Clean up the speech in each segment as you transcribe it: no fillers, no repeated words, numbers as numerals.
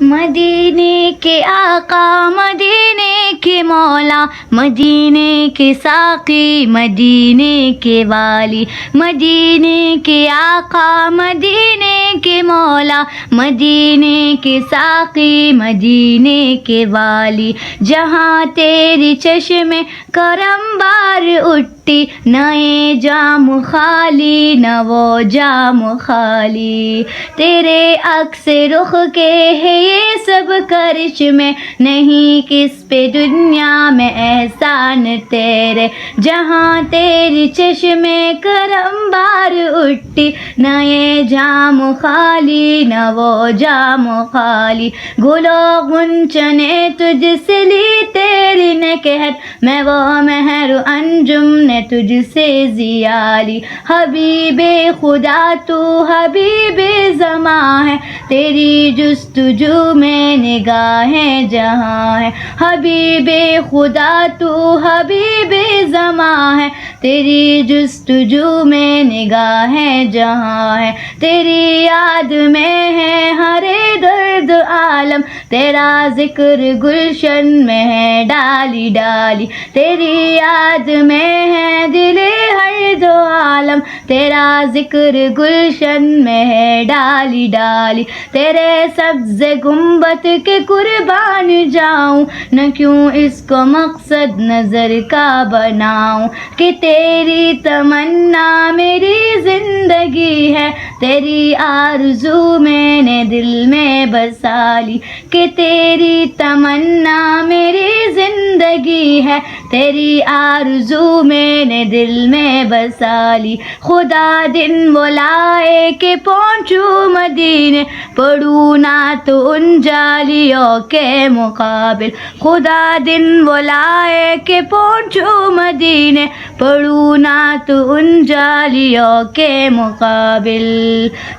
مدینے کے آقا، مدینے کے مولا، مدینے کے ساقی، مدینے کے والی، مدینے کے آقا، مدینے کے مولا، مدینے کے ساقی، مدینے کے والی، جہاں تیری چشم کرم بار اٹھتی، نئے جام خالی نہ وہ جام خالی، تیرے عکس رخ کے ہے یہ سب کرشمے، نہیں کس پہ دنیا میں احسان تیرے، جہاں تیری چشم کرم بار اٹھتی، نئے جام خالی نہ وہ جام خالی، گل و غنچہ نے تجھ سے لی تیری نکہت، میں وہ مہر انجم نے تجھ سے ضیا لی، حبیب خدا تو حبیب زماں ہے، تیری جستجو میں نگاہیں جہاں ہے، حبیب خدا تو حبیب زماں ہے، تیری جستجو میں نگاہیں جہاں ہے، تیری یاد میں ہے ہر درد عالم، تیرا ذکر گلشن میں ہے ڈالی ڈالی، تیری یاد میں ہے دل ہر دو عالم، تیرا ذکر گلشن میں ہے ڈالی ڈالی، تیرے سبز گنبد کے قربان جاؤں، نہ کیوں اس کو مقصد نظر کا بناؤں، کہ تیری تمنا میری زندگی ہے، تیری آرزو میں نے دل میں بسا لی، کہ تیری تمنا میری زندگی ہے، تیری آرزو میں نے دل میں بسا لی، خدا دن وہ لائے کہ پہنچوں مدینے، پڑھوں نعت ان جالیوں کے مقابل، خدا دن وہ لائے کہ پہنچوں مدینے، پڑھوں نعت ان جالیوں کے مقابل،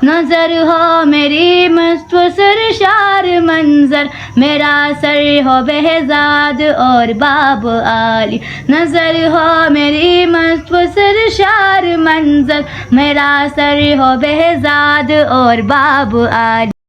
نظر ہو میری مست و سرشار منظر، میرا سر ہو بہزاد اور باب عالی، نظر ہو میری مست و سرشار منظر، میرا سر ہو بہزاد اور باب عالی۔